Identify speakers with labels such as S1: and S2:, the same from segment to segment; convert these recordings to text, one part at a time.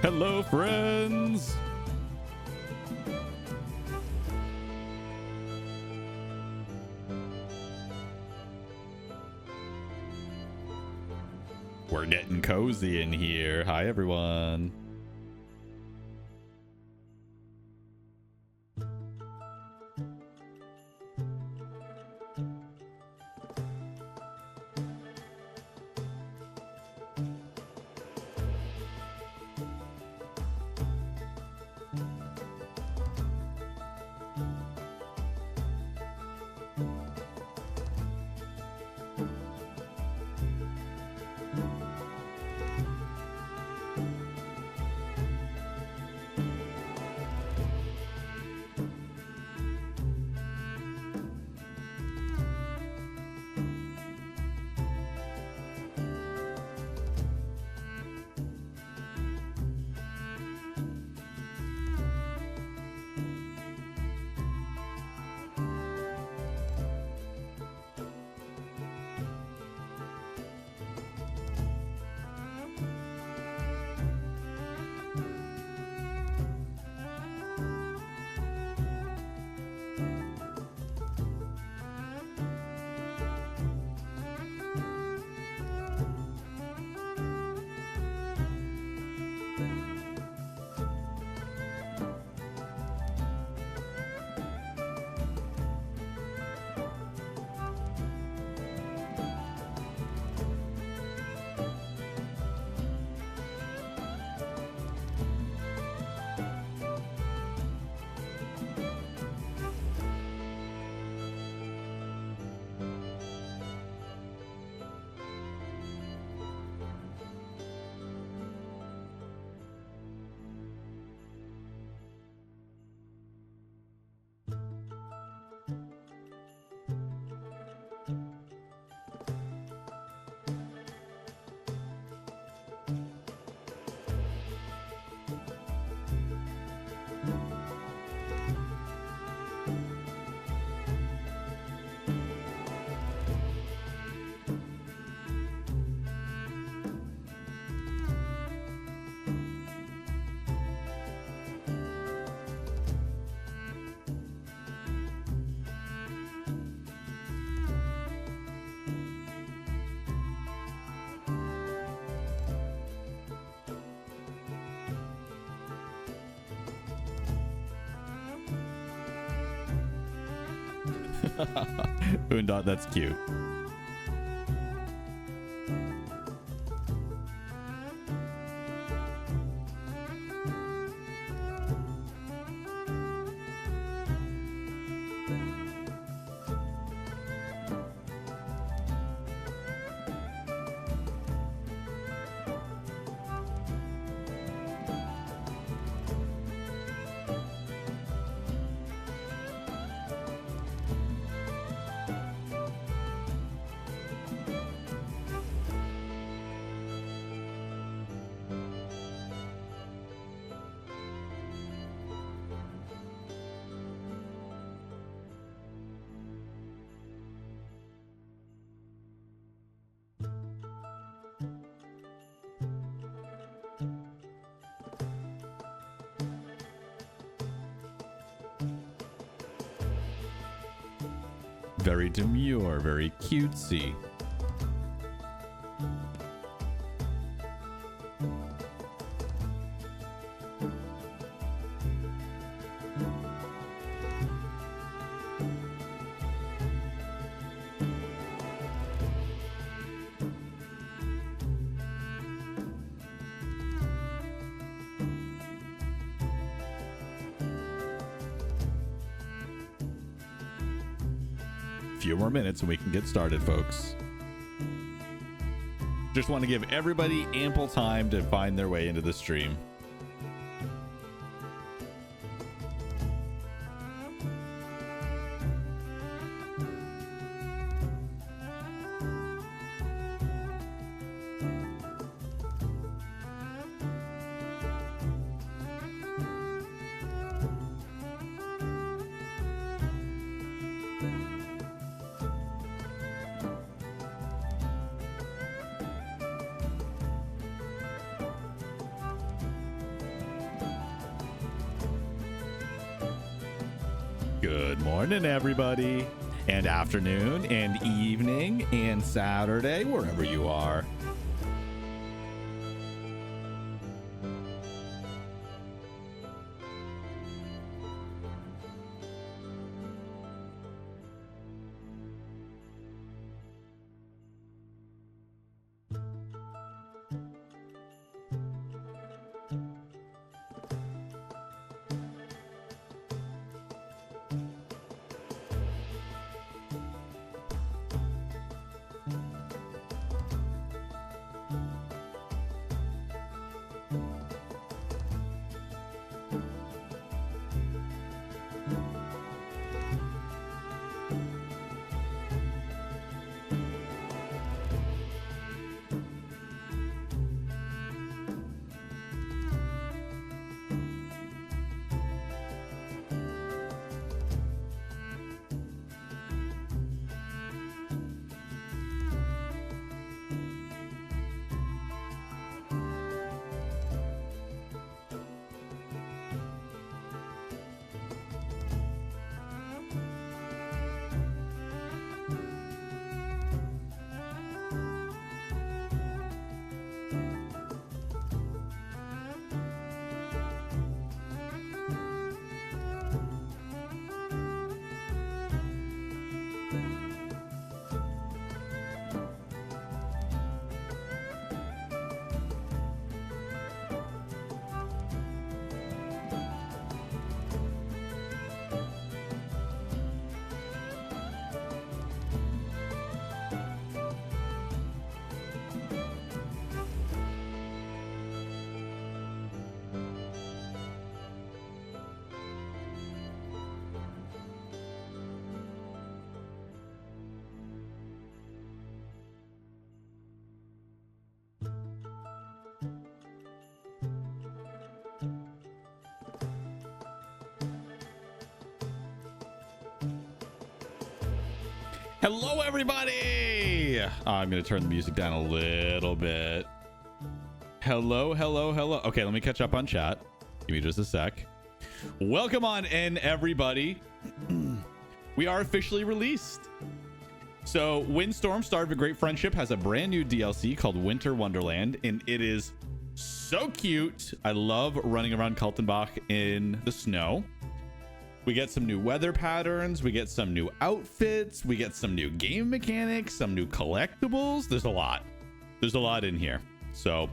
S1: Hello, friends. We're getting cozy in here. Hi, everyone. Boondot, that's cute. Very demure, very cutesy. few more minutes and we can get started, folks. Just want to give everybody ample time to find their way into the stream. Good morning, everybody, and afternoon, and evening, and Saturday, wherever you are. Hello, everybody. I'm going to turn the music down a little bit. Hello. Okay, let me catch up on chat. Give me just a sec. Welcome on in, everybody. We are officially released. So Windstorm, Start of a Great Friendship, has a brand new DLC called Winter Wonderland, and it is so cute. I love running around Kaltenbach in the snow. We get some new weather patterns. We get some new outfits. We get some new game mechanics, some new collectibles. There's a lot. There's a lot in here. So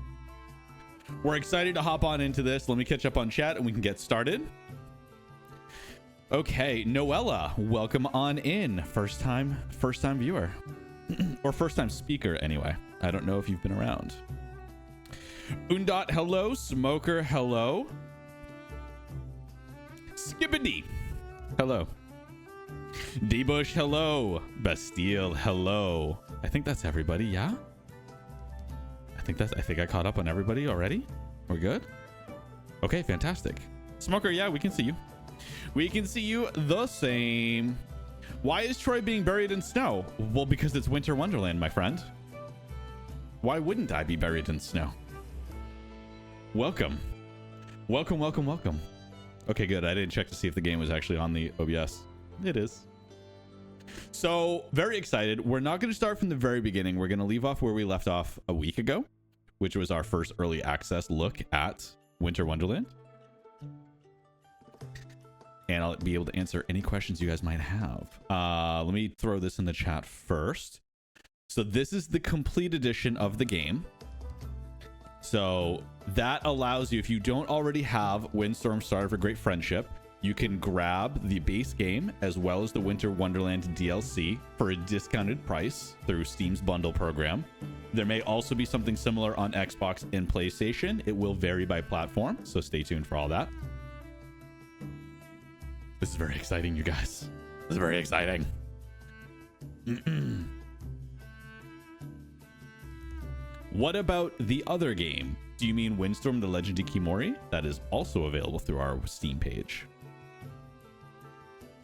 S1: we're excited to hop on into this. Let me catch up on chat and we can get started. Okay, Noella, welcome on in. First time viewer or first time speaker anyway. I don't know if you've been around. Undot, hello. Smoker, hello. Skippity, hello. D-Bush, hello. Bastille, hello. I think that's everybody. Yeah, I think I caught up on everybody already. We're good. Okay, fantastic. Smoker, yeah, we can see you. We can see you the same. Why is Troy being buried in snow? Well, because it's Winter Wonderland, my friend. Why wouldn't I be buried in snow? Welcome. Okay, good. I didn't check to see if the game was actually on the OBS. It is. So, very excited. We're not going to start from the very beginning. We're going to leave off where we left off a week ago, which was our first early access look at Winter Wonderland. And I'll be able to answer any questions you guys might have. Let me throw this in the chat first. So this is the complete edition of the game. So that allows you, if you don't already have Windstorm Start of a Great Friendship, you can grab the base game as well as the Winter Wonderland DLC for a discounted price through Steam's bundle program. There may also be something similar on Xbox and PlayStation. It will vary by platform, so stay tuned for all that. This is very exciting, you guys. This is very exciting. What about the other game? Do you mean Windstorm: The Legend of Kimori? That is also available through our Steam page.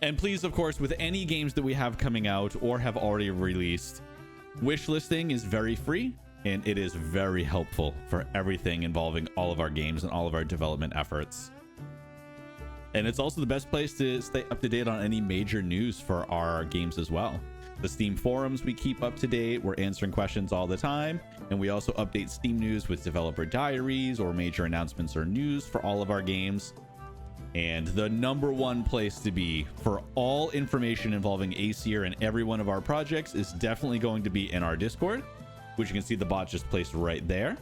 S1: And please, of course, with any games that we have coming out or have already released, wish listing is very free and it is very helpful for everything involving all of our games and all of our development efforts. And it's also the best place to stay up to date on any major news for our games as well. The Steam forums we keep up to date. We're answering questions all the time. And we also update Steam news with developer diaries or major announcements or news for all of our games. And the number one place to be for all information involving Aesir and every one of our projects is definitely going to be in our Discord, which you can see the bot just placed right there.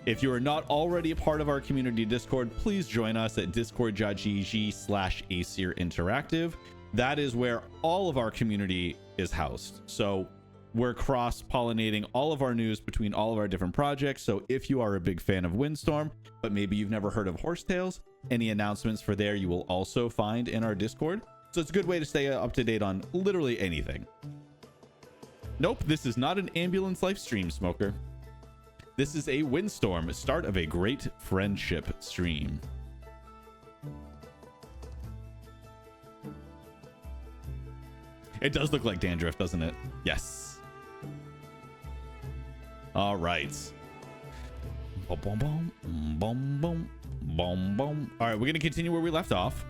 S1: If you are not already a part of our community Discord, please join us at discord.gg/Aesir Interactive. That is where all of our community is housed. So we're cross-pollinating all of our news between all of our different projects. So if you are a big fan of Windstorm, but maybe you've never heard of Horsetails, any announcements for there you will also find in our Discord. So it's a good way to stay up to date on literally anything. Nope, this is not an ambulance live stream, Smoker. This is a Windstorm, start of a Great Friendship stream. It does look like dandruff, doesn't it? Yes. All right. Boom, boom, boom, boom, boom, boom, boom. All right, we're going to continue where we left off.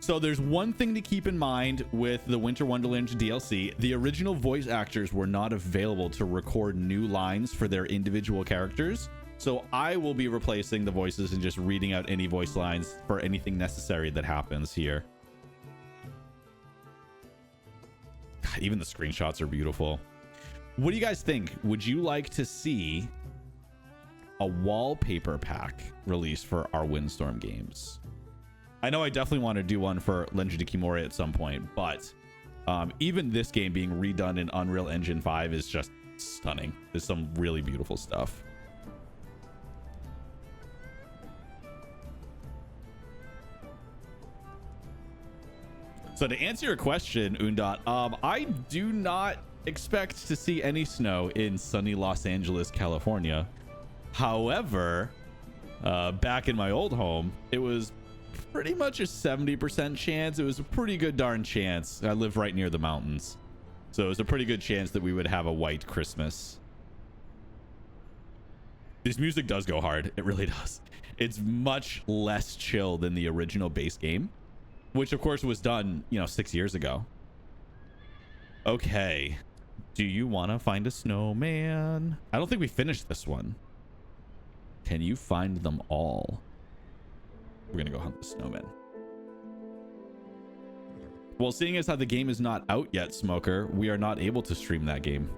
S1: So there's one thing to keep in mind with the Winter Wonderland DLC. The original voice actors were not available to record new lines for their individual characters. So I will be replacing the voices and just reading out any voice lines for anything necessary that happens here. Even the screenshots are beautiful. What do you guys think? Would you like to see a wallpaper pack released for our Windstorm games? I know I definitely want to do one for Legend of Kimori at some point, but even this game being redone in Unreal Engine 5 is just stunning. There's some really beautiful stuff. So to answer your question, Undot, I do not expect to see any snow in sunny Los Angeles, California. However, back in my old home, it was pretty much a 70% chance. It was a pretty good darn chance. I live right near the mountains. So it was a pretty good chance that we would have a white Christmas. This music does go hard. It really does. It's much less chill than the original base game, which of course was done, 6 years ago. Okay. Do you want to find a snowman? I don't think we finished this one. Can you find them all? We're going to go hunt the snowman. Well, seeing as how the game is not out yet, Smoker, we are not able to stream that game.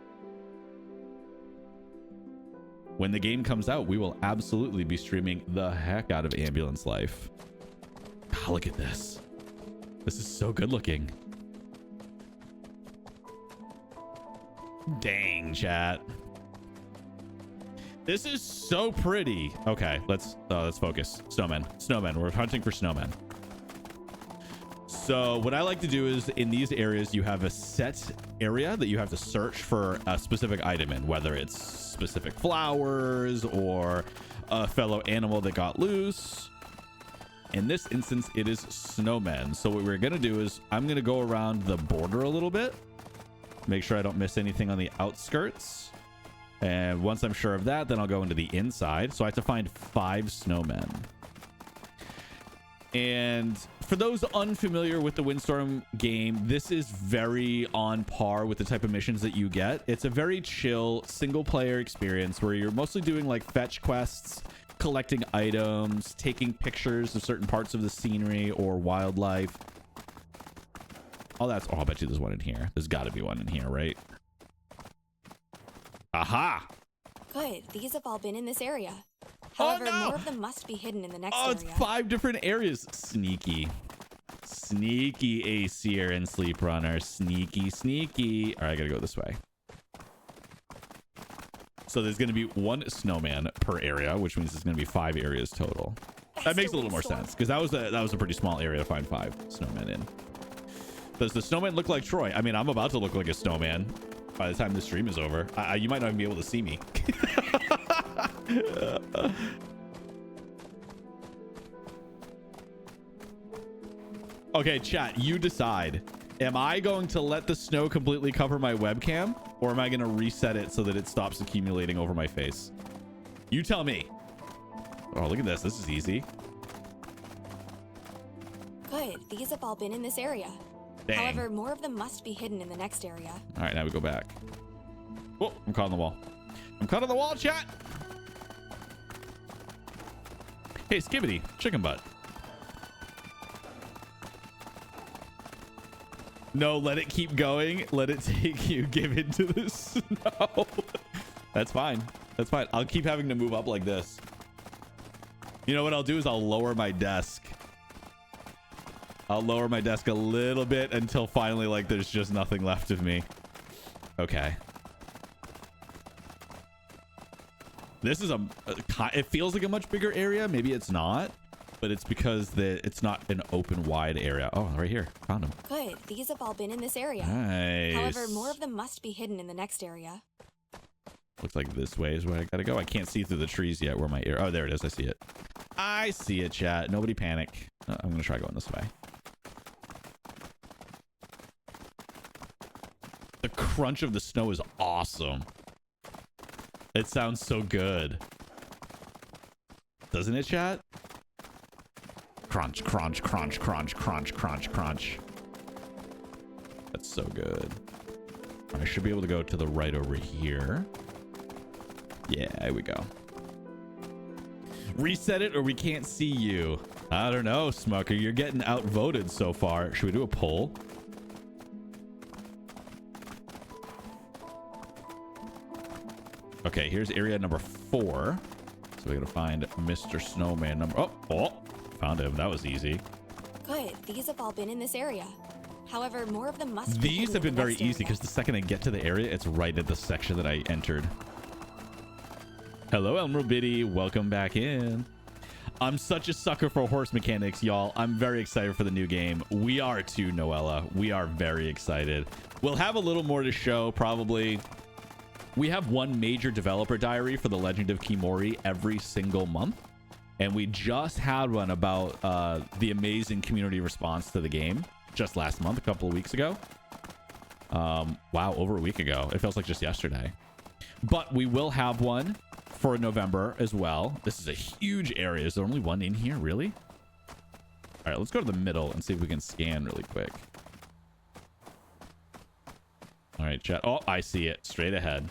S1: When the game comes out, we will absolutely be streaming the heck out of Ambulance Life. God, look at this. This is so good looking. Dang, chat. This is so pretty. Okay, let's focus. Snowmen. We're hunting for snowmen. So what I like to do is in these areas, you have a set area that you have to search for a specific item in, whether it's specific flowers or a fellow animal that got loose. In this instance, it is snowmen. So what we're going to do is I'm going to go around the border a little bit. Make sure I don't miss anything on the outskirts. And once I'm sure of that, then I'll go into the inside. So I have to find 5 snowmen. And for those unfamiliar with the Windstorm game, this is very on par with the type of missions that you get. It's a very chill single player experience where you're mostly doing like fetch quests, collecting items, taking pictures of certain parts of the scenery or wildlife. Oh, I'll bet you there's one in here. There's got to be one in here, right? Aha!
S2: Good. These have all been in this area. However, more of them must be hidden in the next area.
S1: Oh, it's 5 different areas. Sneaky. Sneaky Aesir and Sleep Runner. Sneaky, sneaky. All right, I gotta go this way. So there's gonna be one snowman per area, which means there's gonna be 5 areas total. That makes a little more sense because that was a pretty small area to find 5 snowmen in. Does the snowman look like Troy? I mean, I'm about to look like a snowman by the time this stream is over. You might not even be able to see me. Okay, chat, you decide. Am I going to let the snow completely cover my webcam, or am I going to reset it so that it stops accumulating over my face? You tell me. Oh, look at this. This is easy.
S2: Good. These have all been in this area.
S1: Dang.
S2: However, more of them must be hidden in the next area.
S1: All right, now we go back. Oh, I'm caught on the wall. I'm caught on the wall, chat. Hey, Skibbity, chicken butt. No, let it keep going. Let it take you. Give into the snow. That's fine. That's fine. I'll keep having to move up like this. You know what I'll do is I'll lower my desk. I'll lower my desk a little bit until finally, like, there's just nothing left of me. Okay. This is it feels like a much bigger area. Maybe it's not. But it's because it's not an open wide area. Oh, right here. Found them.
S2: Good. These have all been in this area.
S1: Nice.
S2: However, more of them must be hidden in the next area.
S1: Looks like this way is where I gotta go. I can't see through the trees yet where my ear. Oh, there it is. I see it. I see it, chat. Nobody panic. I'm gonna try going this way. The crunch of the snow is awesome. It sounds so good. Doesn't it, chat? Crunch, crunch, crunch, crunch, crunch, crunch, crunch. That's so good. I should be able to go to the right over here. Yeah, there we go. Reset it or we can't see you. I don't know, Smucker. You're getting outvoted so far. Should we do a poll? Okay, here's area number 4. So we gotta find Mr. Snowman number... Oh, found him. That was easy.
S2: Good. These have all been in this area. However, more of them must be
S1: These have been very easy because the second I get to the area, it's right at the section that I entered. Hello, Elmer Biddy. Welcome back in. I'm such a sucker for horse mechanics, y'all. I'm very excited for the new game. We are too, Noella. We are very excited. We'll have a little more to show, probably. We have one major developer diary for The Legend of Kimori every single month. And we just had one about the amazing community response to the game just last month, a couple of weeks ago. Wow, over a week ago. It feels like just yesterday. But we will have one for November as well. This is a huge area. Is there only one in here, really? All right, let's go to the middle and see if we can scan really quick. All right, chat. Oh, I see it. Straight ahead.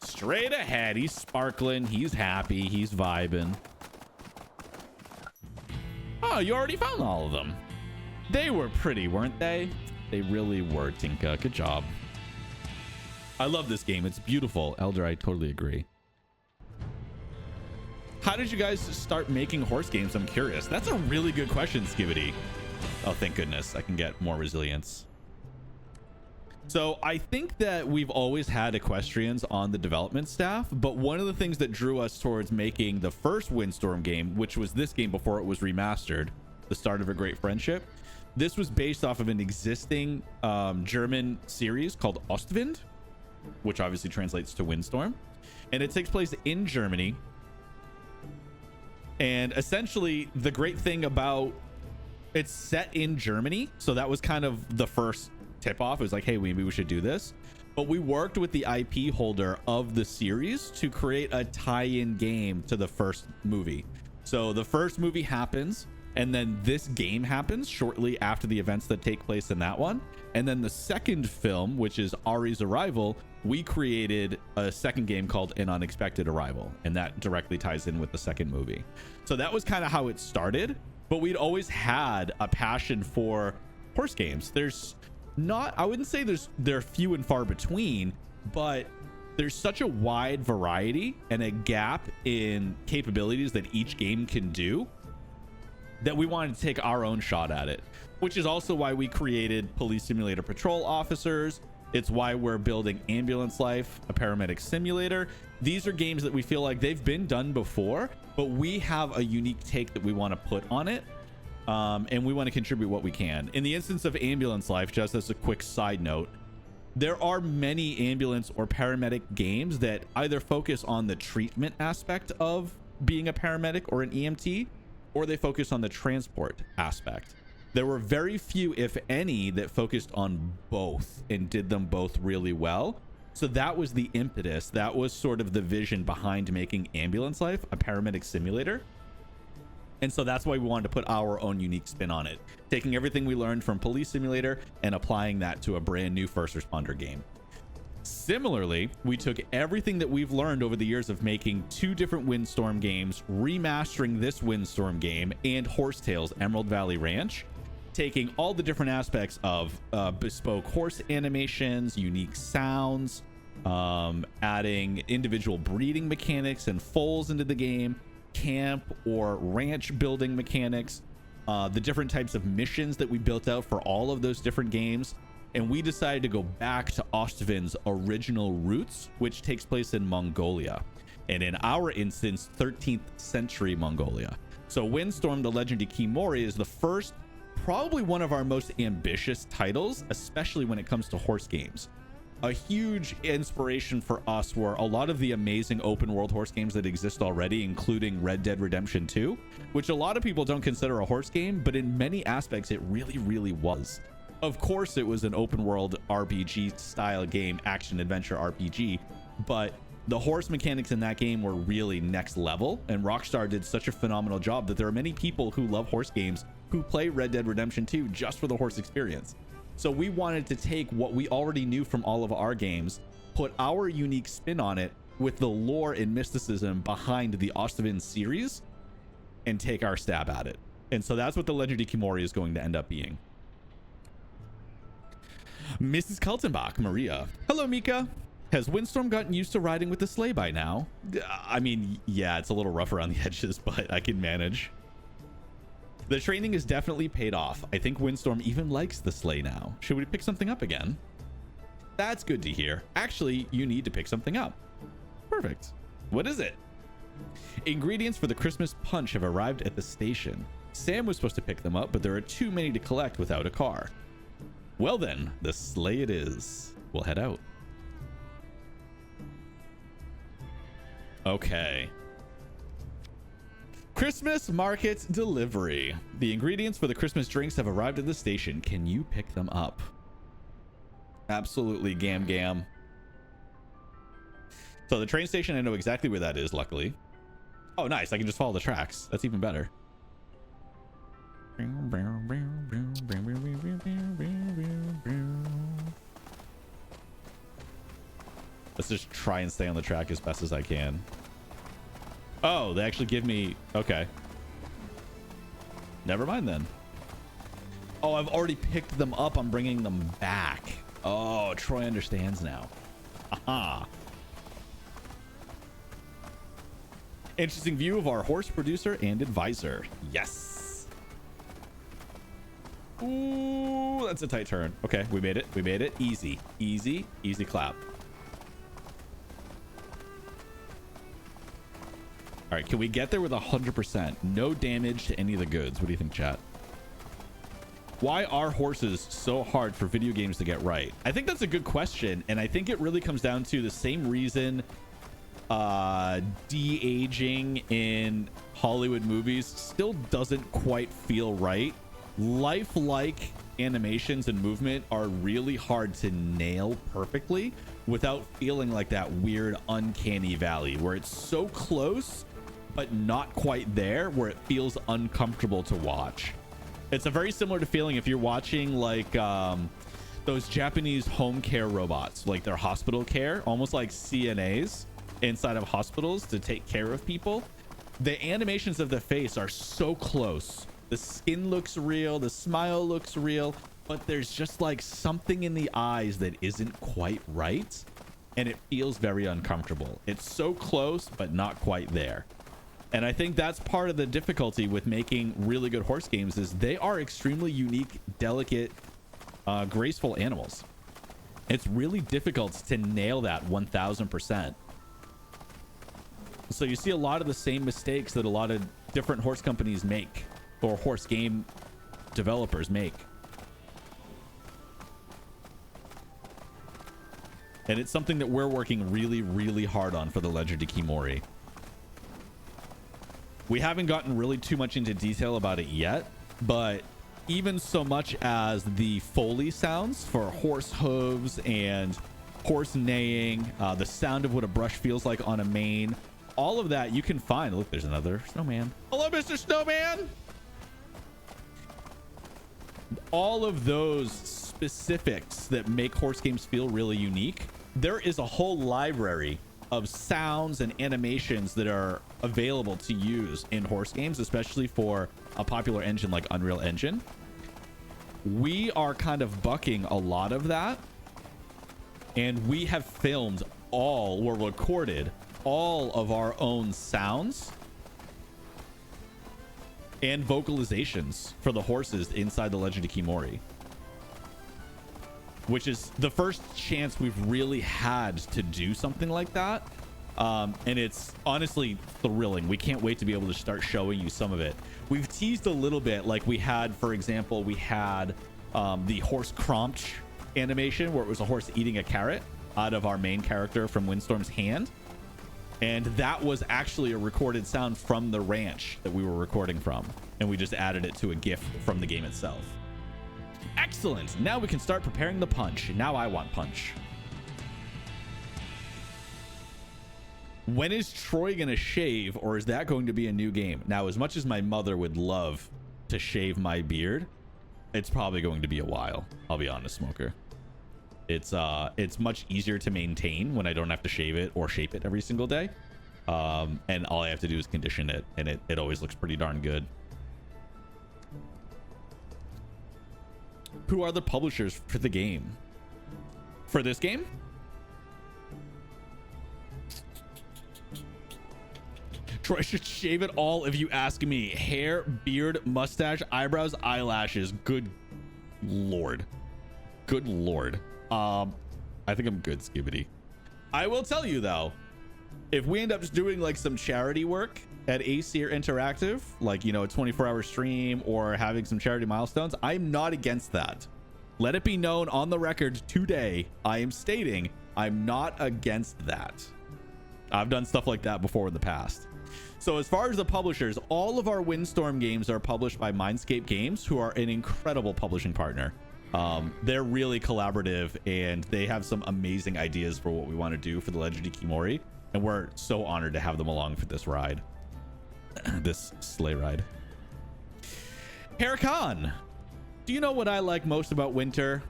S1: Straight ahead. He's sparkling. He's happy. He's vibing. Oh, you already found all of them. They were pretty, weren't they? They really were, Tinka. Good job. I love this game. It's beautiful. Elder, I totally agree. How did you guys start making horse games? I'm curious. That's a really good question, Skibbity. Oh, thank goodness. I can get more resilience. So I think that we've always had equestrians on the development staff, but one of the things that drew us towards making the first Windstorm game, which was this game before it was remastered, the start of a Great Friendship, this was based off of an existing German series called Ostwind, which obviously translates to Windstorm, and it takes place in Germany. And essentially the great thing about it's set in Germany, so that was kind of the first tip off. It was like, hey, maybe we should do this. But we worked with the IP holder of the series to create a tie-in game to the first movie. So the first movie happens, and then this game happens shortly after the events that take place in that one. And then the second film, which is Ari's Arrival, we created a second game called An Unexpected Arrival, and that directly ties in with the second movie. So that was kind of how it started, but we'd always had a passion for horse games. There's not, I wouldn't say they're few and far between, but there's such a wide variety and a gap in capabilities that each game can do that we wanted to take our own shot at it. which is also why we created Police Simulator Patrol Officers. It's why we're building Ambulance Life, a paramedic simulator. These are games that we feel like they've been done before, but we have a unique take that we want to put on it. And we want to contribute what we can. In the instance of Ambulance Life, just as a quick side note, there are many ambulance or paramedic games that either focus on the treatment aspect of being a paramedic or an EMT, or they focus on the transport aspect. There were very few, if any, that focused on both and did them both really well. So that was the impetus. That was sort of the vision behind making Ambulance Life a paramedic simulator. And so that's why we wanted to put our own unique spin on it, taking everything we learned from Police Simulator and applying that to a brand new first responder game. Similarly, we took everything that we've learned over the years of making 2 different Windstorm games, remastering this Windstorm game and Horsetails Emerald Valley Ranch, taking all the different aspects of bespoke horse animations, unique sounds, adding individual breeding mechanics and foals into the game, camp or ranch building mechanics, the different types of missions that we built out for all of those different games. And we decided to go back to Ostvin's original roots, which takes place in Mongolia, and in our instance 13th century Mongolia. So Windstorm the Legend of Kimori is the first, probably one of our most ambitious titles, especially when it comes to horse games. A huge inspiration for us were a lot of the amazing open world horse games that exist already, including Red Dead Redemption 2, which a lot of people don't consider a horse game, but in many aspects it really was. Of course it was an open world RPG style game, action adventure RPG, but the horse mechanics in that game were really next level, and Rockstar did such a phenomenal job that there are many people who love horse games who play Red Dead Redemption 2 just for the horse experience. So we wanted to take what we already knew from all of our games, put our unique spin on it with the lore and mysticism behind the Ostvin series, and take our stab at it. And so that's what the Legend of Kimori is going to end up being. Mrs. Kaltenbach, Maria. Hello, Mika. Has Windstorm gotten used to riding with the sleigh by now? I mean, yeah, it's a little rough around the edges, but I can manage. The training has definitely paid off. I think Windstorm even likes the sleigh now. Should we pick something up again? That's good to hear. Actually, you need to pick something up. Perfect. What is it? Ingredients for the Christmas punch have arrived at the station. Sam was supposed to pick them up, but there are too many to collect without a car. Well then, the sleigh it is. We'll head out. Okay. Christmas market delivery. The ingredients for the Christmas drinks have arrived at the station. Can you pick them up? Absolutely, Gam. So the train station, I know exactly where that is, luckily. Oh, nice. I can just follow the tracks. That's even better. Let's just try and stay on the track as best as I can. Oh, they actually give me... Okay. Never mind then. Oh, I've already picked them up. I'm bringing them back. Oh, Troy understands now. Aha. Interesting view of our horse producer and advisor. Yes. Ooh, that's a tight turn. Okay, we made it. We made it. Easy. Easy. Easy clap. All right, can we get there with 100%? No damage to any of the goods. What do you think, chat? Why are horses so hard for video games to get right? I think that's a good question, and I think it really comes down to the same reason de-aging in Hollywood movies still doesn't quite feel right. Lifelike animations and movement are really hard to nail perfectly without feeling like that weird uncanny valley where it's so close but not quite there, where it feels uncomfortable to watch. It's a very similar to feeling if you're watching like those Japanese home care robots, like their hospital care, almost like CNAs inside of hospitals to take care of people. The animations of the face are so close. The skin looks real, the smile looks real, but there's just like something in the eyes that isn't quite right, and it feels very uncomfortable. It's so close but not quite there. And I think that's part of the difficulty with making really good horse games is they are extremely unique, delicate, graceful animals. It's really difficult to nail that 1000%. So you see a lot of the same mistakes that a lot of different horse companies make, or horse game developers make. And it's something that we're working really, really hard on for the Legend of Kimori. We haven't gotten really too much into detail about it yet, but even so much as the Foley sounds for horse hooves and horse neighing, the sound of what a brush feels like on a mane, all of that you can find. Look, there's another snowman. Hello, Mr. Snowman. All of those specifics that make horse games feel really unique. There is a whole library of sounds and animations that are available to use in horse games, especially for a popular engine like Unreal Engine. We are kind of bucking a lot of that, and we have filmed all, or recorded all of our own sounds and vocalizations for the horses inside the Legend of Kimori, which is the first chance we've really had to do something like that. And it's honestly thrilling. We can't wait to be able to start showing you some of it. We've teased a little bit, like we had, for example, we had the horse Cromch animation where it was a horse eating a carrot out of our main character from Windstorm's hand. And that was actually a recorded sound from the ranch that we were recording from. And we just added it to a GIF from the game itself. Excellent. Now we can start preparing the punch. Now I want punch. When is Troy going to shave, or is that going to be a new game? Now, as much as my mother would love to shave my beard, it's probably going to be a while. I'll be honest, Smoker. It's much easier to maintain when I don't have to shave it or shape it every single day. And all I have to do is condition it, and it always looks pretty darn good. Who are the publishers for the game? For this game? Troy should shave it all if you ask me. Hair, beard, mustache, eyebrows, eyelashes. Good lord. Good lord. I think I'm good, Skibbity. I will tell you though, if we end up just doing like some charity work at Aesir Interactive, like, you know, a 24-hour stream or having some charity milestones, I'm not against that. Let it be known on the record today, I am stating I'm not against that. I've done stuff like that before in the past. So as far as the publishers, all of our Windstorm games are published by Mindscape Games, who are an incredible publishing partner. They're really collaborative, and they have some amazing ideas for what we want to do for the Legend of Kimori, and we're so honored to have them along for this ride. This sleigh ride. Harakan, do you know what I like most about winter?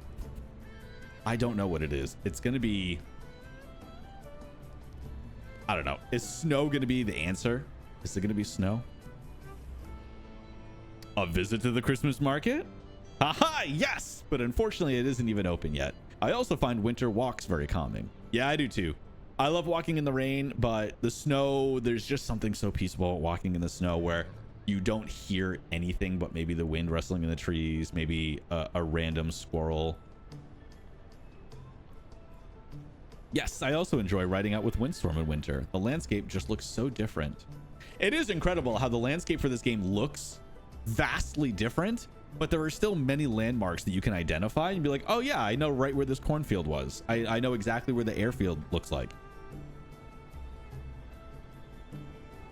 S1: I don't know what it is. It's gonna be, I don't know. Is snow gonna be the answer? Is it gonna be snow? A visit to the Christmas market? Haha, yes! But unfortunately, it isn't even open yet. I also find winter walks very calming. Yeah, I do too. I love walking in the rain, but the snow, there's just something so peaceful about walking in the snow where you don't hear anything but maybe the wind rustling in the trees, maybe a random squirrel. Yes, I also enjoy riding out with Windstorm in winter. The landscape just looks so different. It is incredible how the landscape for this game looks vastly different, but there are still many landmarks that you can identify and be like, oh yeah, I know right where this cornfield was. I know exactly where the airfield looks like.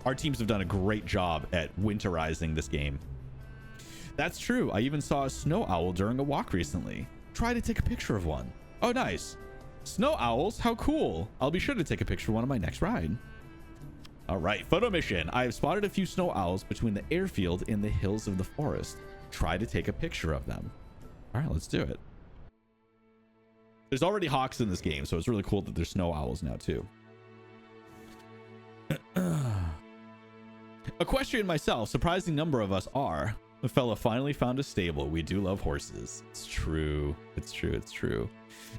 S1: Our teams have done a great job at winterizing this game. That's true. I even saw a snow owl during a walk recently. Try to take a picture of one. Oh, nice. Snow owls, how cool. I'll be sure to take a picture of one on my next ride. All right, photo mission. I have spotted a few snow owls between the airfield and the hills of the forest. Try to take a picture of them. All right, let's do it. There's already hawks in this game, so it's really cool that there's snow owls now too. Equestrian myself, surprising number of us are. The fella finally found a stable. We do love horses. It's true. It's true. It's true.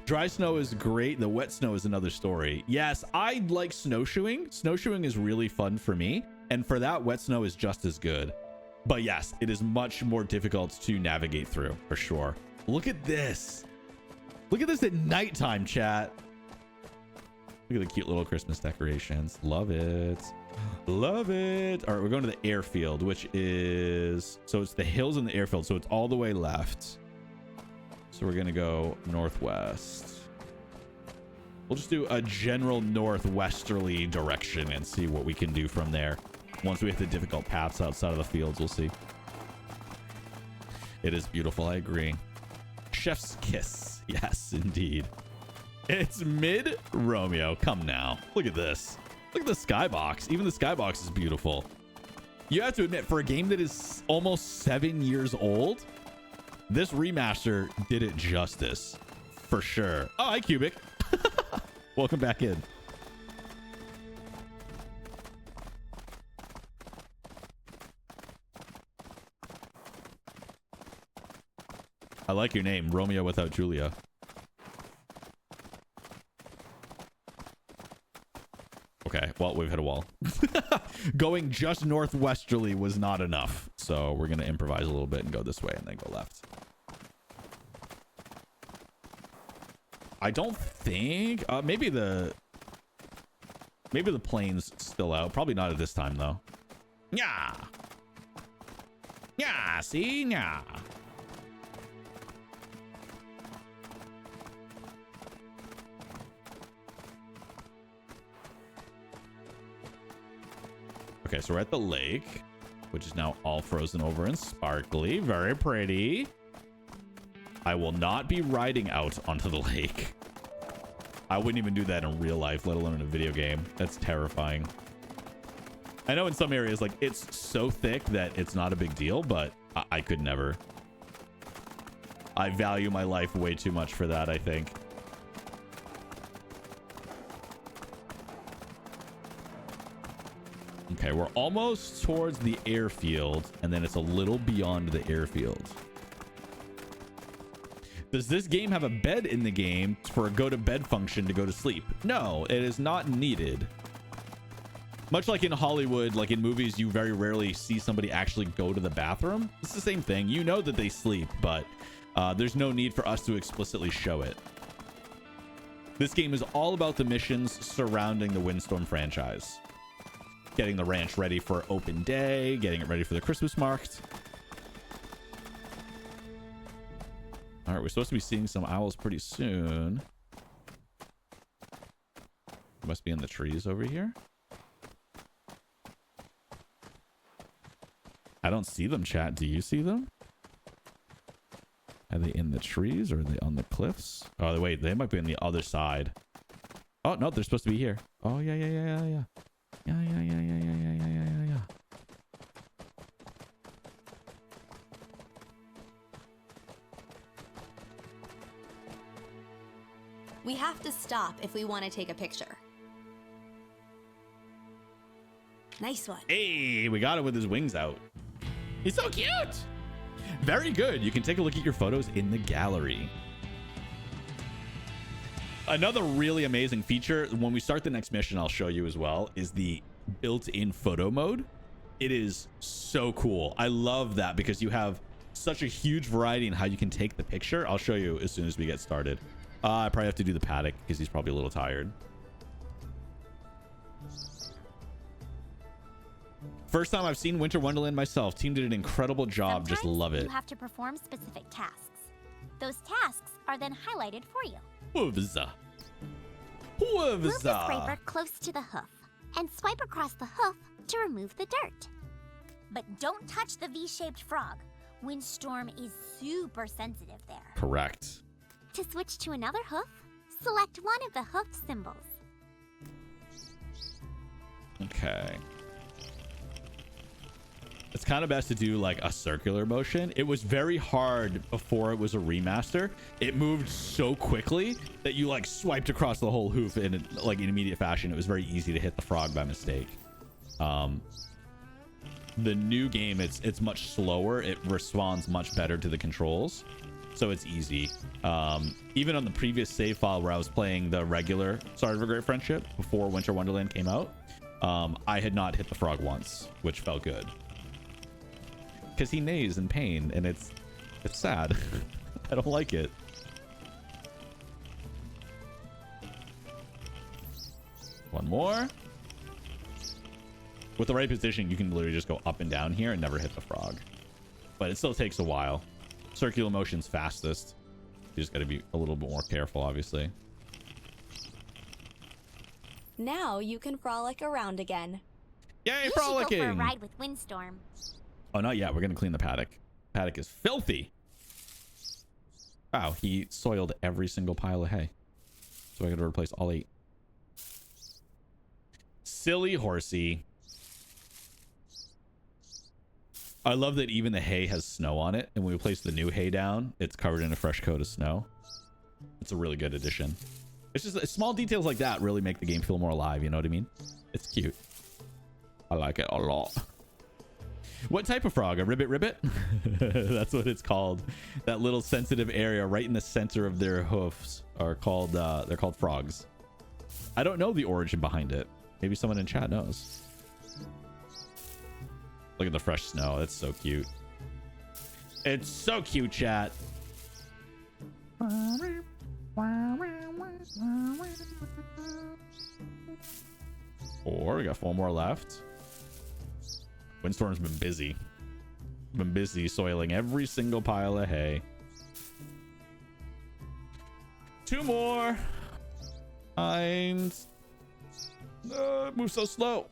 S1: Dry snow is great. The wet snow is another story. Yes, I like snowshoeing. Snowshoeing is really fun for me. And for that, wet snow is just as good. But yes, it is much more difficult to navigate through, for sure. Look at this. Look at this at nighttime, chat. Look at the cute little Christmas decorations. Love it. Love it. All right, we're going to the airfield, which is... So it's the hills and the airfield. So it's all the way left. So we're going to go northwest. We'll just do a general northwesterly direction and see what we can do from there. Once we hit the difficult paths outside of the fields, we'll see. It is beautiful. I agree. Chef's kiss. Yes, indeed. It's mid Romeo. Come now. Look at this. Look at the skybox. Even the skybox is beautiful. You have to admit, for a game that is almost 7 years old, this remaster did it justice. For sure. Oh, hi, Cubic. Welcome back in. I like your name, Romeo without Julia. Okay, well, we've hit a wall. Going just northwesterly was not enough. So we're going to improvise a little bit and go this way and then go left. I don't think... maybe the plane's still out. Probably not at this time, though. Yeah. Yeah, see? Yeah. Okay, so we're at the lake, which is now all frozen over and sparkly. Very pretty. I will not be riding out onto the lake. I wouldn't even do that in real life, let alone in a video game. That's terrifying. I know in some areas, like, it's so thick that it's not a big deal, but I could never. I value my life way too much for that, I think. Okay, we're almost towards the airfield, and then it's a little beyond the airfield. Does this game have a bed in the game for a go-to-bed function to go to sleep? No, it is not needed. Much like in Hollywood, like in movies, you very rarely see somebody actually go to the bathroom. It's the same thing. You know that they sleep, but there's no need for us to explicitly show it. This game is all about the missions surrounding the Windstorm franchise. Getting the ranch ready for open day, getting it ready for the Christmas market. All right, we're supposed to be seeing some owls pretty soon. Must be in the trees over here. I don't see them, chat. Do you see them? Are they in the trees or are they on the cliffs? Oh, wait, they might be on the other side. Oh, no, they're supposed to be here. Oh, yeah. Yeah.
S2: We have to stop if we want to take a picture. Nice one.
S1: Hey, we got him with his wings out. He's so cute. Very good. You can take a look at your photos in the gallery. Another really amazing feature, when we start the next mission, I'll show you as well, is the built-in photo mode. It is so cool. I love that because you have such a huge variety in how you can take the picture. I'll show you as soon as we get started. I probably have to do the paddock because he's probably a little tired. First time I've seen Winter Wonderland myself. Team did an incredible job.
S3: Sometimes
S1: just love it.
S3: You have to perform specific tasks. Those tasks are then highlighted for you.
S1: Hooves.
S3: Move the scraper close to the hoof and swipe across the hoof to remove the dirt. But don't touch the V-shaped frog. Windstorm is super sensitive there.
S1: Correct.
S3: To switch to another hoof, select one of the hoof symbols.
S1: Okay. It's kind of best to do like a circular motion. It was very hard before it was a remaster. It moved so quickly that you like swiped across the whole hoof in like in immediate fashion. It was very easy to hit the frog by mistake. The new game, it's much slower. It responds much better to the controls, so it's easy. Even on the previous save file where I was playing the regular Start of a Great Friendship before Winter Wonderland came out, I had not hit the frog once, which felt good. Because he neighs in pain, and it's sad. I don't like it. One more. With the right position, you can literally just go up and down here and never hit the frog. But it still takes a while. Circular motion's fastest. You just got to be a little bit more careful, obviously.
S2: Now you can frolic around again.
S1: Yay, frolicking!
S3: You should go for a ride with Windstorm.
S1: Oh, not yet. We're going to clean the paddock. Paddock is filthy. Wow, he soiled every single pile of hay. So I got to replace all 8. Silly horsey. I love that even the hay has snow on it, and when we place the new hay down, it's covered in a fresh coat of snow. It's a really good addition. It's just small details like that really make the game feel more alive, you know what I mean? It's cute. I like it a lot. What type of frog? A ribbit? That's what it's called. That little sensitive area right in the center of their hoofs are called they're called frogs. I don't know the origin behind it. Maybe someone in chat knows. Look at the fresh snow. That's so cute. It's so cute, chat. We got 4 more left. Windstorm's been busy. Been busy soiling every single pile of hay. 2 more. And move so slow.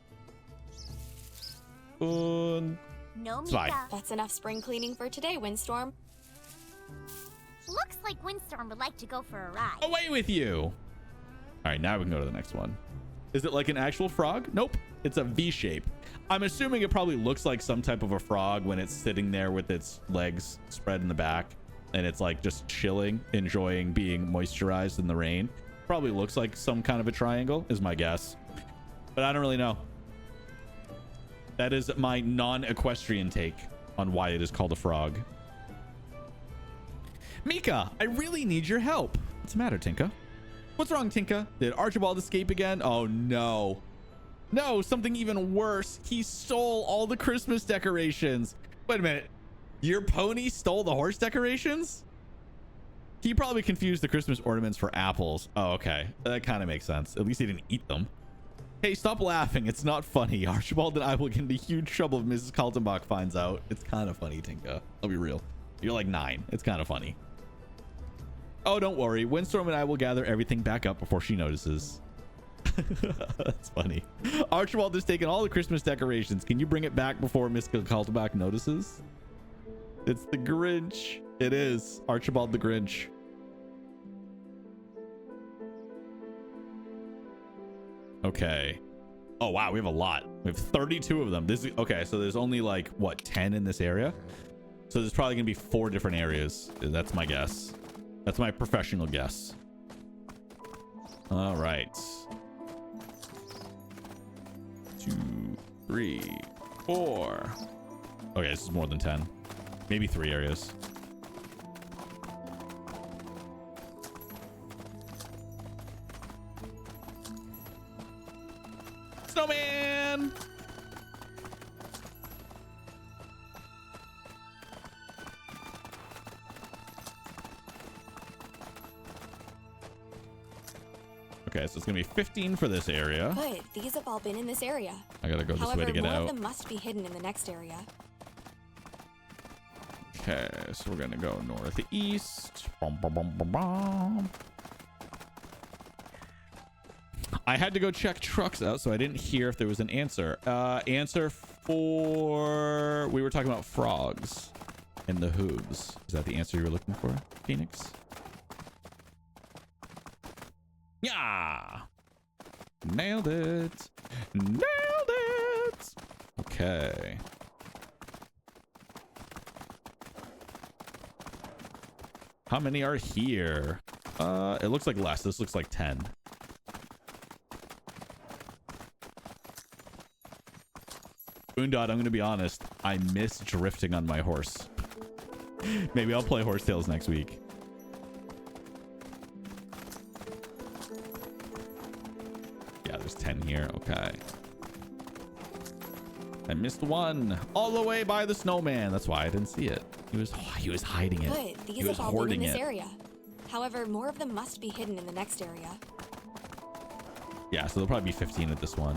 S3: No,
S1: Fine.
S3: Mika.
S2: That's enough spring cleaning for today, Windstorm.
S3: Looks like Windstorm would like to go for a ride.
S1: Away with you. All right, now we can go to the next one. Is it like an actual frog? Nope. It's a V shape. I'm assuming it probably looks like some type of a frog when it's sitting there with its legs spread in the back and it's like just chilling, enjoying being moisturized in the rain. Probably looks like some kind of a triangle is my guess, but I don't really know. That is my non-equestrian take on why it is called a frog. Mika, I really need your help. What's the matter, Tinka? What's wrong, Tinka? Did Archibald escape again? Oh, no. No, something even worse. He stole all the Christmas decorations. Wait a minute. Your pony stole the horse decorations? He probably confused the Christmas ornaments for apples. Oh, okay. That kind of makes sense. At least he didn't eat them. Hey, stop laughing. It's not funny. Archibald and I will get into huge trouble if Mrs. Kaltenbach finds out. It's kind of funny, Tinka. I'll be real. You're like 9. It's kind of funny. Oh, don't worry. Windstorm and I will gather everything back up before she notices. That's funny. Archibald has taken all the Christmas decorations. Can you bring it back before Mrs. Kaltenbach notices? It's the Grinch. It is. Archibald the Grinch. Okay. Oh, wow. We have a lot. We have 32 of them. This is okay. So there's only like, what, 10 in this area? So there's probably going to be 4 different areas. That's my guess. That's my professional guess. All right. 2, 3, 4. Okay, this is more than 10. Maybe 3 areas. Snowman! Okay, so it's gonna be 15 for this area.
S2: Good. These have all been in this area.
S1: I gotta go this way to get
S2: more
S1: out.
S2: of them must be hidden in the next area.
S1: Okay, so we're gonna go northeast. Bum, bum, bum, bum, bum. I had to go check trucks out, so I didn't hear if there was an answer. Answer for... We were talking about frogs and the hooves. Is that the answer you were looking for, Phoenix? Yeah! Nailed it! Nailed it! Okay. How many are here? It looks like less. This looks like 10. Boondot, I'm going to be honest. I miss drifting on my horse. Maybe I'll play Horsetails next week. Yeah, there's 10 here. Okay. I missed one all the way by the snowman. That's why I didn't see it. He was hiding it.
S2: Good.
S1: He
S2: These
S1: was
S2: have all been in
S1: hoarding
S2: this
S1: it.
S2: area. However, more of them must be hidden in the next area.
S1: Yeah, so there'll probably be 15 at this one.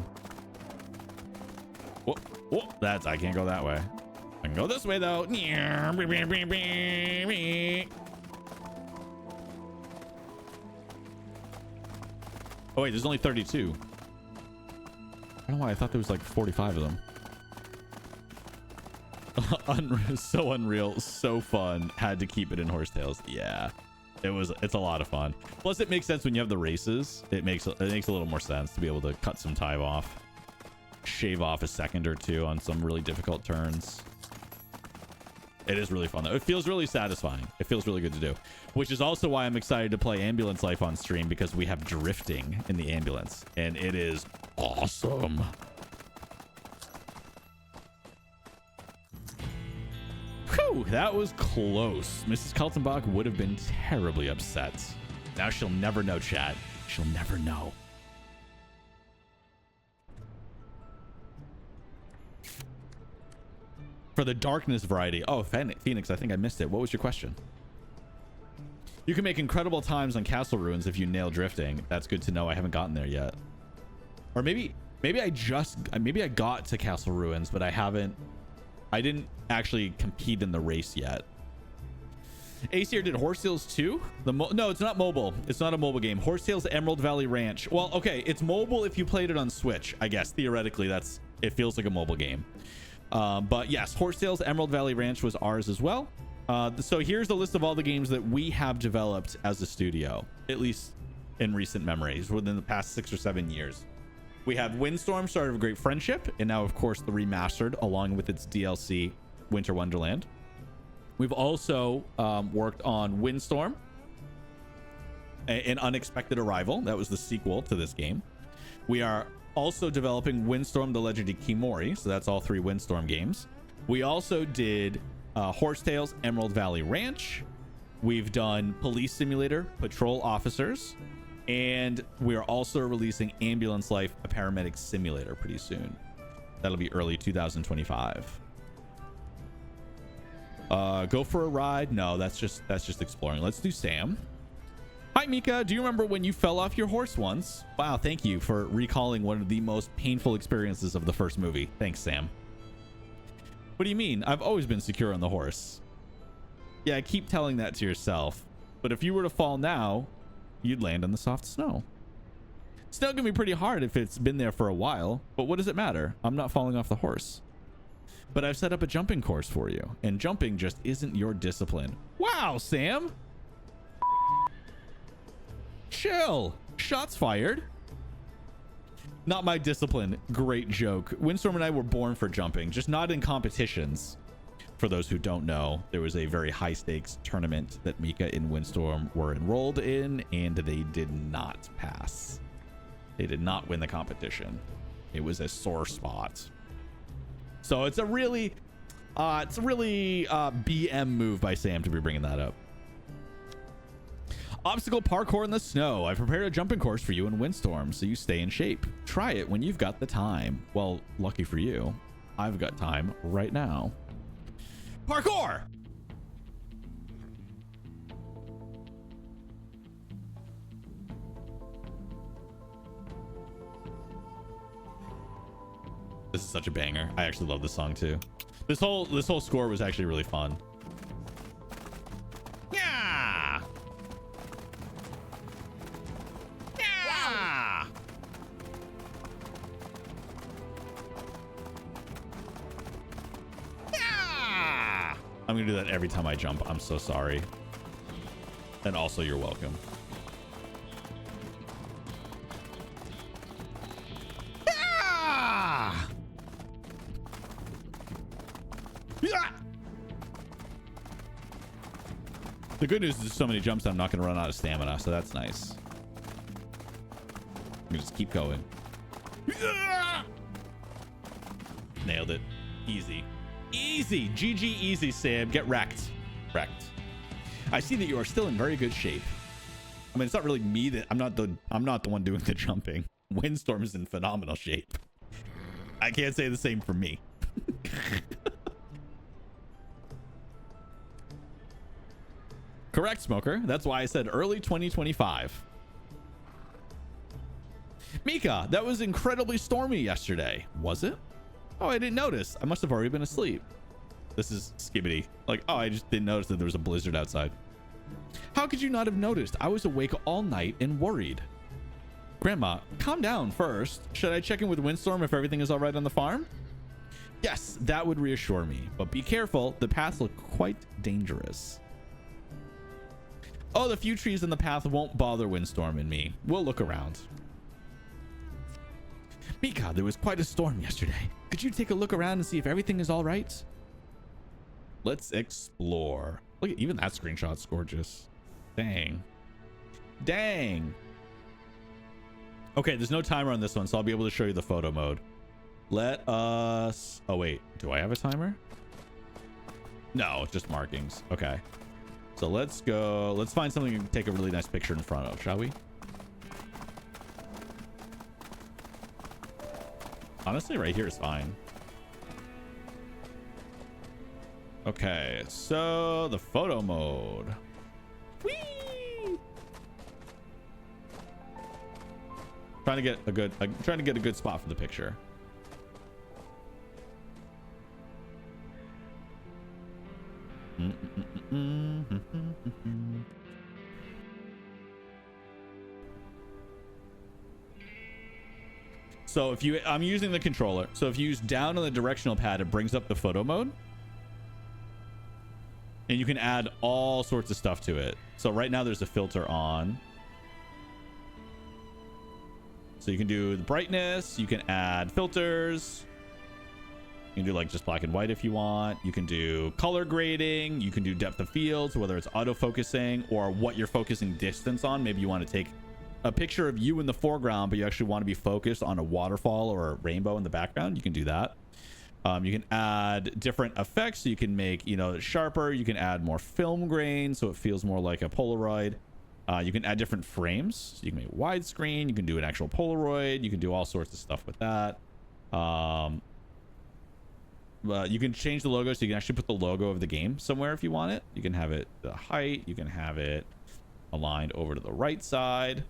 S1: Whoa, whoa, I can't go that way. I can go this way though. Oh wait, there's only 32. I don't know why I thought there was like 45 of them. So unreal, so fun. Had to keep it in Horsetails. Yeah, it's a lot of fun. Plus it makes sense when you have the races. It makes a little more sense to be able to cut some time off, shave off a second or two on some really difficult turns. It is really fun though. It feels really satisfying. It feels really good to do, which is also why I'm excited to play Ambulance Life on stream, because we have drifting in the ambulance and it is awesome. Whew, that was close. Mrs. Kaltenbach would have been terribly upset. Now she'll never know, chat. She'll never know. For the darkness variety. Oh, Phoenix, I think I missed it. What was your question? You can make incredible times on castle ruins if you nail drifting. That's good to know. I haven't gotten there yet. Or maybe I got to castle ruins, but I didn't actually compete in the race yet. Acer did Horsetails 2? No, it's not mobile. It's not a mobile game. Horsetails Emerald Valley Ranch. Well, okay, it's mobile if you played it on Switch. I guess theoretically it feels like a mobile game. But yes, Horsetails Emerald Valley Ranch was ours as well. So here's the list of all the games that we have developed as a studio, at least in recent memories, within the past 6 or 7 years. We have Windstorm, Start of Great Friendship, and now, of course, the Remastered, along with its DLC, Winter Wonderland. We've also worked on Windstorm, an Unexpected Arrival. That was the sequel to this game. We are also developing Windstorm, The Legend of Kimori. So that's all 3 Windstorm games. We also did Horsetails, Emerald Valley Ranch. We've done Police Simulator, Patrol Officers. And we are also releasing Ambulance Life, a paramedic simulator pretty soon. That'll be early 2025. Go for a ride. No, that's just exploring. Let's do Sam. Hi, Mika. Do you remember when you fell off your horse once? Wow, thank you for recalling one of the most painful experiences of the first movie. Thanks, Sam. What do you mean? I've always been secure on the horse. Yeah, keep telling that to yourself. But if you were to fall now, you'd land on the soft snow. Still gonna be pretty hard if it's been there for a while, but what does it matter? I'm not falling off the horse. But I've set up a jumping course for you, and jumping just isn't your discipline. Wow, Sam! Chill. Shots fired. Not my discipline. Great joke. Windstorm and I were born for jumping, just not in competitions. For those who don't know, there was a very high stakes tournament that Mika and Windstorm were enrolled in, and they did not pass. They did not win the competition. It was a sore spot. So it's a really BM move by Sam to be bringing that up. Obstacle parkour in the snow. I prepared a jumping course for you in Windstorm, so you stay in shape. Try it when you've got the time. Well, lucky for you, I've got time right now. Parkour! This is such a banger. I actually love this song too. This whole score was actually really fun. Yeah! Yeah! Yeah! I'm gonna do that every time I jump. I'm so sorry. And also, you're welcome. The good news is there's so many jumps I'm not going to run out of stamina, so that's nice. I'm going to just keep going. Nailed it. Easy. Easy. GG easy, Sam. Get wrecked. Wrecked. I see that you are still in very good shape. I mean, it's not really me that I'm not the one doing the jumping. Windstorm is in phenomenal shape. I can't say the same for me. Correct, Smoker. That's why I said early 2025. Mika, that was incredibly stormy yesterday. Was it? Oh, I didn't notice. I must have already been asleep. This is Skibbity. Like, oh, I just didn't notice that there was a blizzard outside. How could you not have noticed? I was awake all night and worried. Grandma, calm down first. Should I check in with Windstorm if everything is all right on the farm? Yes, that would reassure me. But be careful. The paths look quite dangerous. Oh, the few trees in the path won't bother Windstorm and me. We'll look around. Mika, there was quite a storm yesterday. Could you take a look around and see if everything is all right? Let's explore. Look at even that screenshot's gorgeous. Dang. Dang. Okay, there's no timer on this one, so I'll be able to show you the photo mode. Let us... Oh, wait. Do I have a timer? No, it's just markings. Okay. So let's go. Let's find something to take a really nice picture in front of, shall we? Honestly, right here is fine. Okay, so the photo mode. Whee! Trying to get a good spot for the picture. So if you, I'm using the controller. So if you use down on the directional pad, it brings up the photo mode. And you can add all sorts of stuff to it. So right now there's a filter on. So you can do the brightness. You can add filters. You can do like just black and white if you want. You can do color grading. You can do depth of field, so whether it's auto focusing or what you're focusing distance on. Maybe you want to take a picture of you in the foreground, but you actually want to be focused on a waterfall or a rainbow in the background. You can do that. You can add different effects. So you can make, you know, sharper. You can add more film grain, so it feels more like a Polaroid. You can add different frames. So you can make widescreen. You can do an actual Polaroid. You can do all sorts of stuff with that. You can change the logo, so you can actually put the logo of the game somewhere if you want it. You can have it the height. You can have it aligned over to the right side.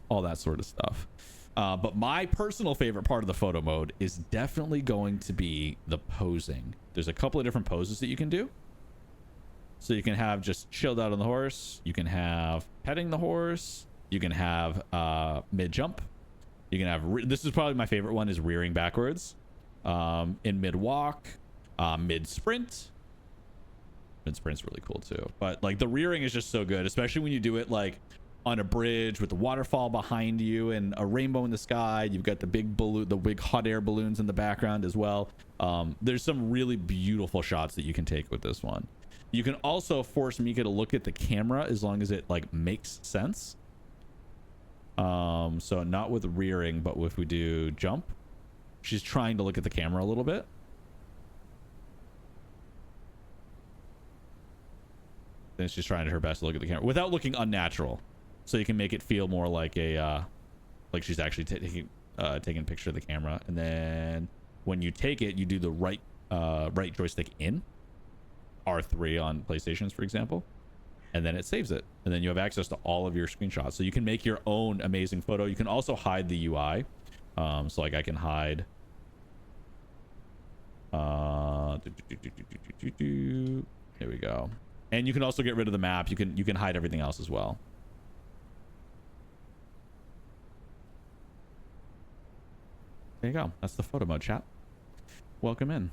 S1: All that sort of stuff. But my personal favorite part of the photo mode is definitely going to be the posing. There's a couple of different poses that you can do. So you can have just chilled out on the horse. You can have petting the horse. You can have mid jump. You can have, this is probably my favorite one, is rearing backwards. In mid walk, mid sprint. Mid sprint's really cool too. But like the rearing is just so good, especially when you do it like on a bridge with the waterfall behind you and a rainbow in the sky. You've got the big balloon, the big hot air balloons in the background as well. There's some really beautiful shots that you can take with this one. You can also force Mika to look at the camera as long as it like makes sense. So not with rearing, but if we do jump, she's trying to look at the camera a little bit. Then she's trying her best to look at the camera without looking unnatural. So you can make it feel more like a, like she's actually taking a picture of the camera. And then when you take it, you do the right joystick in. R3 on PlayStations, for example. And then it saves it. And then you have access to all of your screenshots. So you can make your own amazing photo. You can also hide the UI. So like I can hide there we go. And you can also get rid of the map. You can hide everything else as well. There you go. That's the photo mode, chat. Welcome in.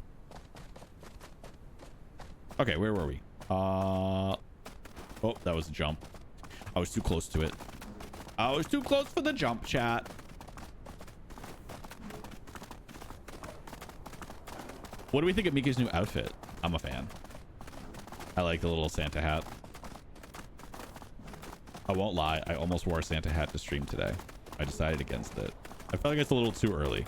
S1: Okay, where were we? Oh, that was a jump. I was too close to it. I was too close for the jump, chat. What do we think of Mika's new outfit? I'm a fan. I like the little Santa hat. I won't lie, I almost wore a Santa hat to stream today. I decided against it. I felt like it's a little too early.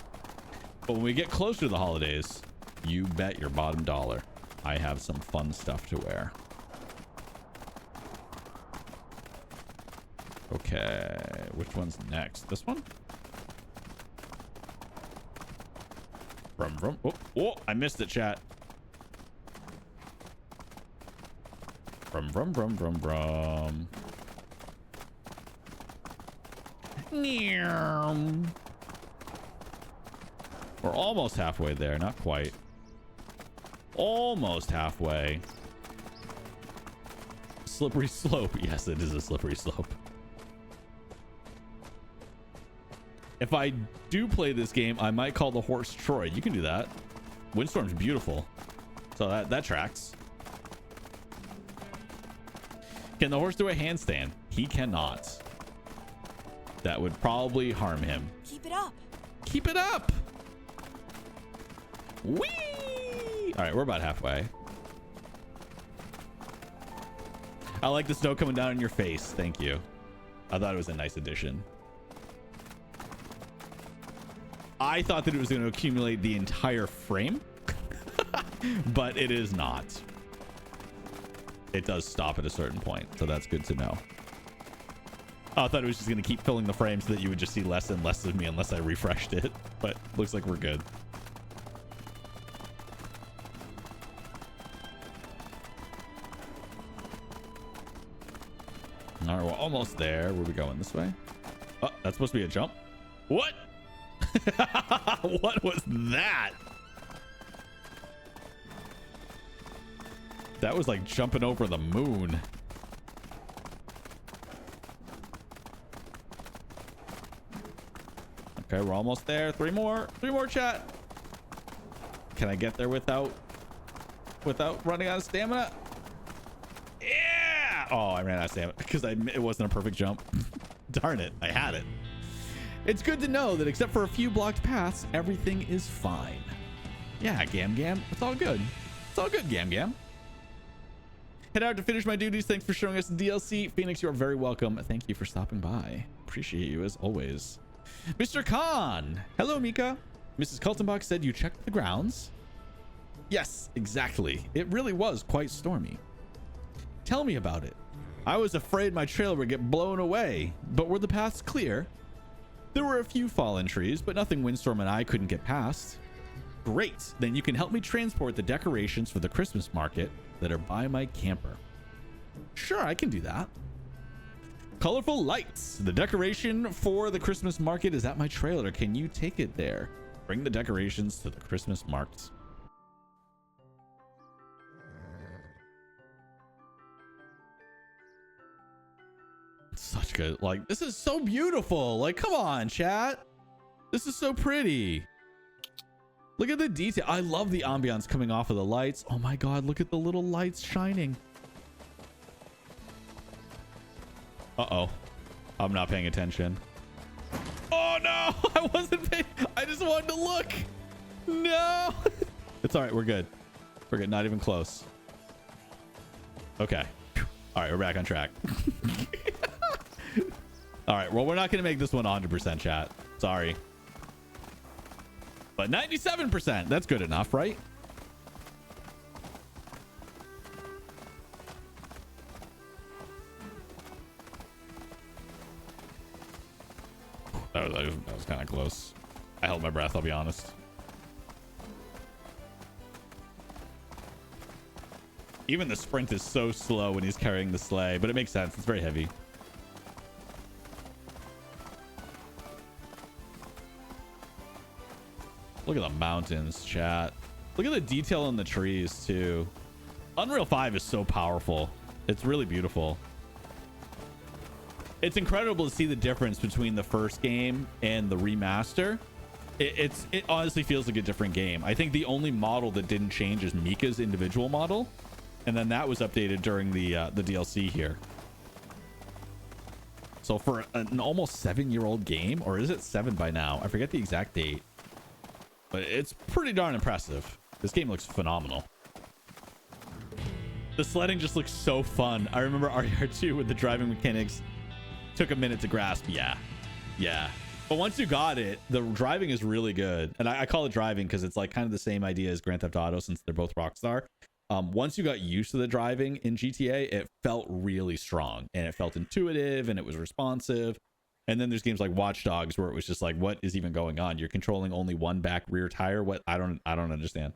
S1: But when we get closer to the holidays, you bet your bottom dollar I have some fun stuff to wear. Okay, which one's next? This one? Vroom. Oh, I missed it, chat. Vroom. We're almost halfway there. Not quite. Almost halfway. Slippery slope. Yes, it is a slippery slope. If I do play this game, I might call the horse Troy. You can do that. Windstorm's beautiful. So that tracks. Can the horse do a handstand? He cannot. That would probably harm him.
S2: Keep it up.
S1: Keep it up. Whee! All right, we're about halfway. I like the snow coming down on your face. Thank you. I thought it was a nice addition. I thought that it was going to accumulate the entire frame, but it is not. It does stop at a certain point, so that's good to know. I thought it was just going to keep filling the frame so that you would just see less and less of me unless I refreshed it, but looks like we're good. All right, we're almost there. Where are we going? This way? Oh, that's supposed to be a jump. What? What was that? That was like jumping over the moon. Okay, we're almost there. Three more chat. Can I get there without running out of stamina? Yeah. Oh, I ran out of stamina because it wasn't a perfect jump. Darn it, I had it. It's good to know that except for a few blocked paths, everything is fine. Yeah, Gam. It's all good. It's all good, Gam. Head out to finish my duties. Thanks for showing us the DLC. Phoenix, you are very welcome. Thank you for stopping by. Appreciate you as always. Mr. Khan. Hello, Mika. Mrs. Kaltenbach said you checked the grounds. Yes, exactly. It really was quite stormy. Tell me about it. I was afraid my trailer would get blown away, but were the paths clear? There were a few fallen trees, but nothing Windstorm and I couldn't get past. Great. Then you can help me transport the decorations for the Christmas market that are by my camper. Sure, I can do that. Colorful lights. The decoration for the Christmas market is at my trailer. Can you take it there? Bring the decorations to the Christmas market. Such good. Like, this is so beautiful. Like, come on, chat. This is so pretty. Look at the detail. I love the ambiance coming off of the lights. Oh my god, look at the little lights shining. Uh-oh. I'm not paying attention. Oh no, I wasn't paying. I just wanted to look. No. It's all right. We're good. We're good. Not even close. Okay. All right, we're back on track. All right, well, we're not going to make this one 100%, chat. Sorry. But 97%, that's good enough, right? That was kind of close. I held my breath, I'll be honest. Even the sprint is so slow when he's carrying the sleigh, but it makes sense. It's very heavy. Look at the mountains, chat. Look at the detail in the trees, too. Unreal 5 is so powerful. It's really beautiful. It's incredible to see the difference between the first game and the remaster. It honestly feels like a different game. I think the only model that didn't change is Mika's individual model. And then that was updated during the DLC here. So for an almost 7-year-old game, or is it 7 by now? I forget the exact date. But it's pretty darn impressive. This game looks phenomenal. The sledding just looks so fun. I remember RER2 with the driving mechanics took a minute to grasp. Yeah. But once you got it, the driving is really good. And I call it driving because it's like kind of the same idea as Grand Theft Auto since they're both Rockstar. Once you got used to the driving in GTA, it felt really strong and it felt intuitive and it was responsive. And then there's games like Watch Dogs where it was just like, what is even going on? You're controlling only one back rear tire. What? I don't understand.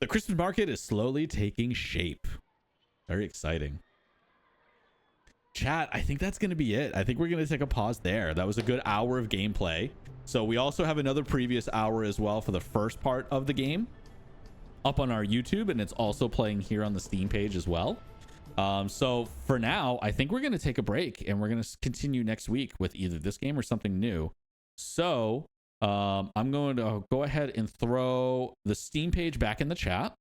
S1: The Christmas market is slowly taking shape. Very exciting. Chat, I think that's going to be it. I think we're going to take a pause there. That was a good hour of gameplay. So we also have another previous hour as well for the first part of the game up on our YouTube, and it's also playing here on the Steam page as well. So for now, I think we're going to take a break, and we're going to continue next week with either this game or something new. So I'm going to go ahead and throw the Steam page back in the chat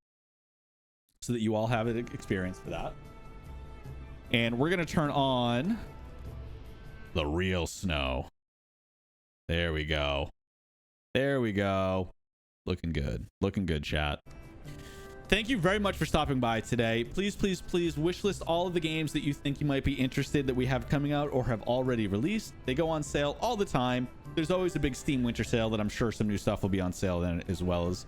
S1: so that you all have an experience for that. And we're going to turn on the real snow. There we go. There we go. Looking good. Looking good, chat. Thank you very much for stopping by today. Please, please, please wishlist all of the games that you think you might be interested that we have coming out or have already released. They go on sale all the time. There's always a big Steam winter sale that I'm sure some new stuff will be on sale then as well. As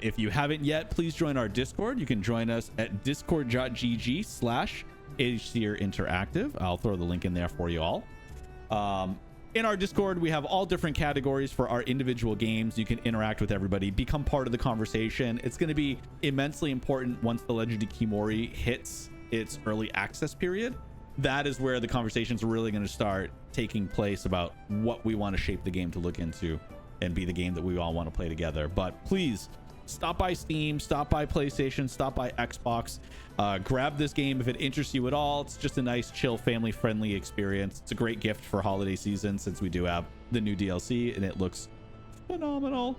S1: if you haven't yet, please join our Discord. You can join us at discord.gg/ACER-interactive. I'll throw the link in there for you all. In our Discord, we have all different categories for our individual games. You can interact with everybody, become part of the conversation. It's going to be immensely important once The Legend of Kimori hits its early access period. That is where the conversations are really going to start taking place about what we want to shape the game to look into and be the game that we all want to play together. But please stop by Steam, stop by PlayStation, stop by Xbox. Grab this game if it interests you at all. It's just a nice, chill, family-friendly experience. It's a great gift for holiday season since we do have the new DLC and it looks phenomenal.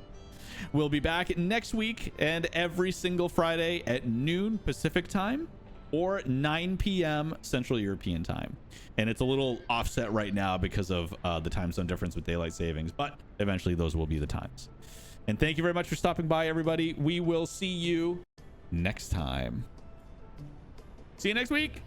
S1: We'll be back next week and every single Friday at noon Pacific time or 9 p.m. Central European time. And it's a little offset right now because of the time zone difference with daylight savings, but eventually those will be the times. And thank you very much for stopping by, everybody. We will see you next time. See you next week.